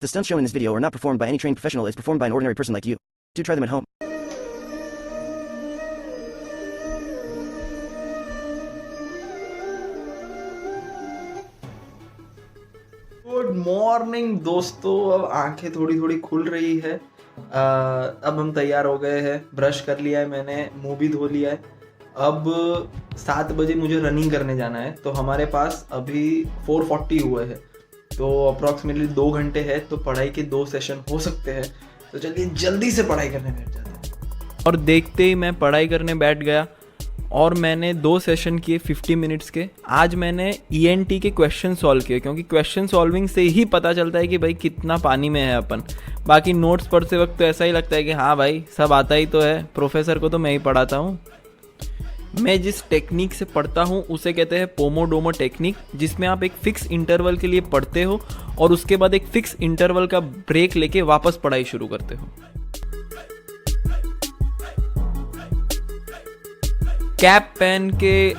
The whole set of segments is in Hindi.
The stunts shown in this video are not performed by any trained professional. It's performed by an ordinary person like you. Do try them at home. Good morning दोस्तों। अब आंखें थोड़ी थोड़ी खुल रही है। अब हम तैयार हो गए हैं, ब्रश कर लिया है मैंने, मुंह भी धो लिया है। अब 7 बजे मुझे रनिंग करने जाना है, तो हमारे पास अभी 4:40 हुए हैं, तो अप्रॉक्सीमेटली 2 घंटे है, तो पढ़ाई के 2 सेशन हो सकते हैं। तो चलिए जल्दी से पढ़ाई करने बैठ जाते हैं। और देखते ही मैं पढ़ाई करने बैठ गया और मैंने 2 सेशन किए 50 मिनट्स के। आज मैंने ENT के क्वेश्चन सॉल्व किए, क्योंकि क्वेश्चन सॉल्विंग से ही पता चलता है कि भाई कितना पानी में है अपन। बाकी नोट्स पढ़ते वक्त तो ऐसा ही लगता है कि हाँ भाई सब आता ही तो है, प्रोफेसर को तो मैं ही पढ़ाता हूँ। मैं जिस टेक्निक से पढ़ता हूँ उसे कहते हैं पोमोडोमो टेक्निक, जिसमें आप एक फिक्स इंटरवल के लिए पढ़ते हो और उसके बाद एक फिक्स इंटरवल का ब्रेक लेके वापस पढ़ाई शुरू करते हो। कैप पहन के,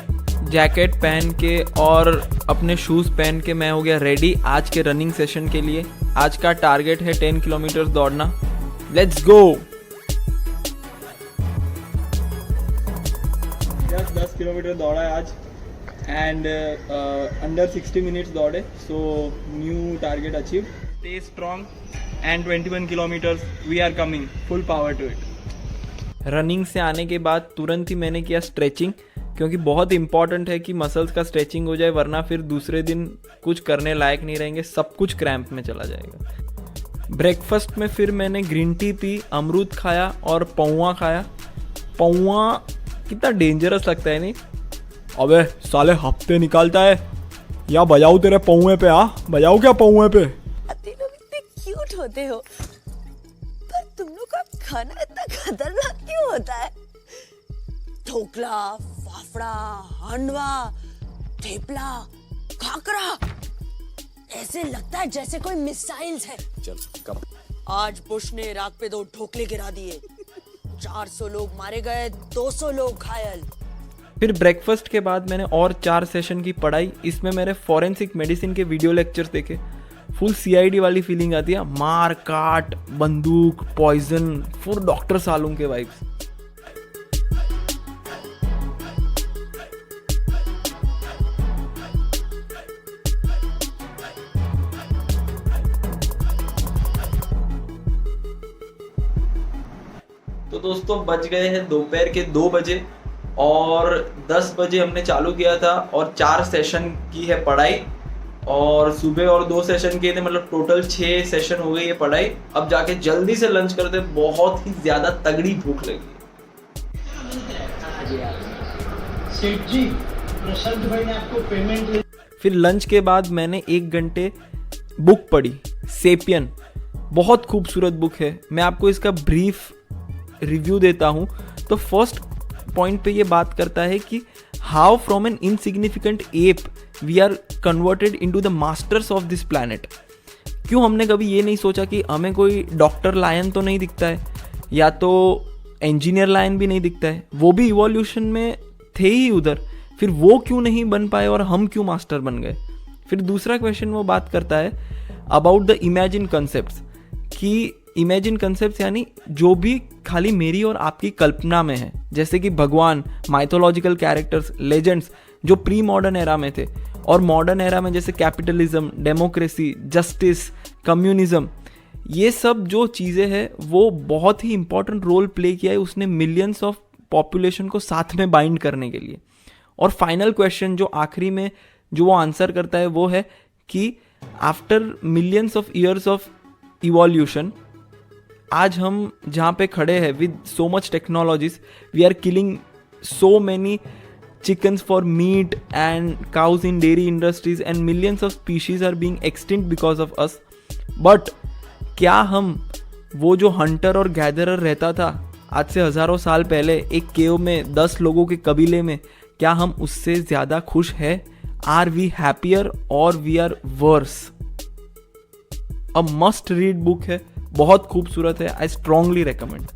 जैकेट पहन के और अपने शूज़ पहन के मैं हो गया रेडी आज के रनिंग सेशन के लिए। आज का टारगेट है 10 किलोमीटर दौड़ना। Let's go. 10 किलोमीटर दौड़ा है आज एंड अंडर 60 मिनट्स दौड़े, so new target achieve. Stay strong and 21 kilometres we are coming, full power to it. Running से आने के बाद तुरंत ही मैंने किया स्ट्रेचिंग, क्योंकि बहुत इंपॉर्टेंट है कि मसल्स का स्ट्रेचिंग हो जाए, वरना फिर दूसरे दिन कुछ करने लायक नहीं रहेंगे, सब कुछ क्रैम्प में चला जाएगा। ब्रेकफास्ट में फिर मैंने ग्रीन टी पी, अमरूद खाया और पौवा खाया। पौवा कितना डेंजरस लगता है नहीं? अबे साले हफ्ते निकालता है, या बजाऊ तेरे पौवे पे? बजाऊ क्या पौवे पे? तीन लोग इतने क्यूट होते हो, पर तुम लोग का खाना इतना खतरनाक क्यों होता है? ढोकला, फाफड़ा, हांडवा, थेपला, खाकरा, ऐसे लगता है जैसे कोई मिसाइल्स है। चल कम। आज बुश ने इराक पे 2 ढोकले गिरा दिए, 400 लोग मारे गए, 200 लोग घायल। फिर ब्रेकफास्ट के बाद मैंने और 4 सेशन की पढ़ाई। इसमें मेरे फॉरेंसिक मेडिसिन के वीडियो लेक्चर्स देखे। फुल CID वाली फीलिंग आती है, मार काट, बंदूक, पॉइजन, फुल डॉक्टर सालूम के वाइब्स। तो दोस्तों बज गए हैं दोपहर के 2 बजे और 10 बजे हमने चालू किया था और 4 सेशन की है पढ़ाई, और सुबह और 2 सेशन किए थे, मतलब टोटल 6 सेशन हो गई है पढ़ाई। अब जाके जल्दी से लंच करते, बहुत ही ज्यादा तगड़ी भूख लगी है। सेठ जी, प्रशांत भाई ने आपको पेमेंट। फिर लंच के बाद मैंने 1 घंटे बुक पढ़ी, सेपियन। बहुत खूबसूरत बुक है, मैं आपको इसका ब्रीफ रिव्यू देता हूँ। तो फर्स्ट पॉइंट पे ये बात करता है कि how from an insignificant ape we are converted into the masters of this planet. क्यों हमने कभी ये नहीं सोचा कि हमें कोई डॉक्टर लायन तो नहीं दिखता है, या तो इंजीनियर लायन भी नहीं दिखता है, वो भी इवोल्यूशन में थे ही उधर, फिर वो क्यों नहीं बन पाए और हम क्यों मास्टर बन गए। फिर दूसरा क्वेश्चन वो बात करता है अबाउट द इमेजिन कंसेप्ट्स, कि इमेजिन कंसेप्ट्स यानी जो भी खाली मेरी और आपकी कल्पना में है, जैसे कि भगवान, माइथोलॉजिकल कैरेक्टर्स, लेजेंड्स जो प्री मॉडर्न एरा में थे, और मॉडर्न एरा में जैसे कैपिटलिज्म, डेमोक्रेसी, जस्टिस, कम्युनिज्म, ये सब जो चीज़ें हैं वो बहुत ही इंपॉर्टेंट रोल प्ले किया है उसने मिलियंस ऑफ पॉपुलेशन को साथ में बाइंड करने के लिए। और फाइनल क्वेश्चन जो आखिरी में जो वो आंसर करता है वो है कि after millions of years of evolution, आज हम जहाँ पे खड़े हैं with so much technologies, we are killing so many chickens for meat and cows in dairy industries and millions of species are being extinct because of us. But क्या हम वो जो हंटर और गैदरर रहता था आज से हज़ारों साल पहले एक केव में 10 लोगों के कबीले में, क्या हम उससे ज़्यादा खुश हैं? आर वी हैप्पियर और we are worse? A must read book है, बहुत खूबसूरत है, आई स्ट्रांगली रिकमेंड।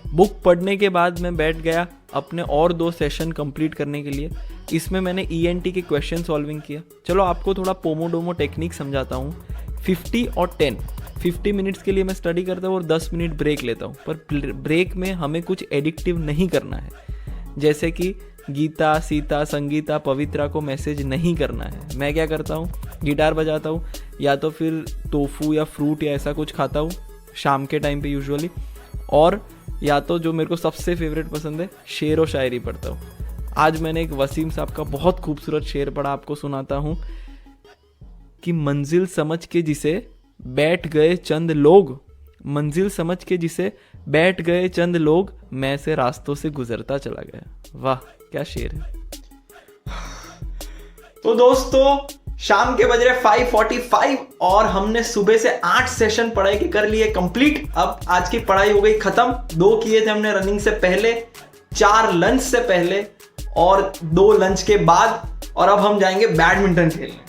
बुक पढ़ने के बाद मैं बैठ गया अपने और 2 सेशन कंप्लीट करने के लिए। इसमें मैंने ENT के क्वेश्चन सॉल्विंग किया। चलो आपको थोड़ा पोमोडोमो टेक्निक समझाता हूँ। 50 और 10। 50 मिनट्स के लिए मैं स्टडी करता हूँ और 10 मिनट ब्रेक लेता हूँ, पर ब्रेक में हमें कुछ एडिक्टिव नहीं करना है। जैसे कि गीता, सीता, संगीता, पवित्रा को मैसेज नहीं करना है। मैं क्या करता हूँ, गिटार बजाता हूँ या तो फिर टोफू या फ्रूट या ऐसा कुछ खाता हूँ शाम के टाइम पे यूजुअली, और या तो जो मेरे को सबसे फेवरेट पसंद है, शेर व शायरी पढ़ता हूँ। आज मैंने एक वसीम साहब का बहुत खूबसूरत शेर पढ़ा, आपको सुनाता हूँ कि मंजिल समझ के जिसे बैठ गए चंद लोग, मंजिल समझ के जिसे बैठ गए चंद लोग, मैं से रास्तों से गुजरता चला गया। वाह क्या शेर है। तो दोस्तों शाम के बज रहे 5:45 और हमने सुबह से 8 सेशन पढ़ाई के कर लिए कंप्लीट। अब आज की पढ़ाई हो गई खत्म। 2 किए थे हमने रनिंग से पहले, 4 लंच से पहले और 2 लंच के बाद, और अब हम जाएंगे बैडमिंटन खेलने।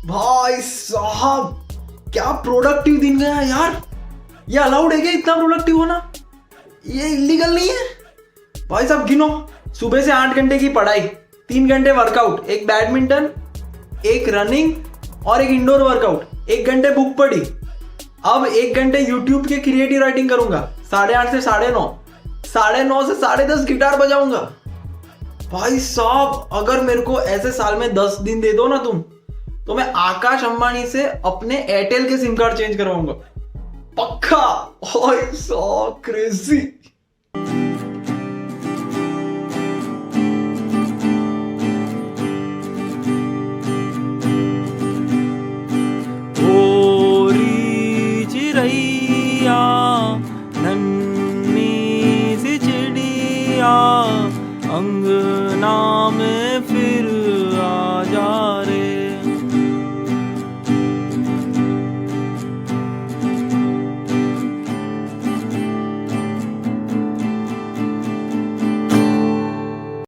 भाई साहब क्या प्रोडक्टिव दिन गया यार। ये अलाउड है क्या इतना प्रोडक्टिव होना? ये इलीगल नहीं है भाई साहब। गिनो, सुबह से 8 घंटे की पढ़ाई, 3 घंटे वर्कआउट, एक बैडमिंटन, एक रनिंग और एक इंडोर वर्कआउट, 1 घंटे बुक पढ़ी। अब 1 घंटे यूट्यूब के क्रिएटिव राइटिंग करूंगा, 8:30 से 9:30, 9:30 से 10:30 गिटार बजाऊंगा। भाई साहब अगर मेरे को ऐसे साल में 10 दिन दे दो ना तुम, तो मैं आकाश अंबानी से अपने एयरटेल के सिम कार्ड चेंज करवाऊंगा पक्का। ओए सो क्रेजी। ओरी चिड़ैया नन्ही सी चिड़िया अंगना में फिर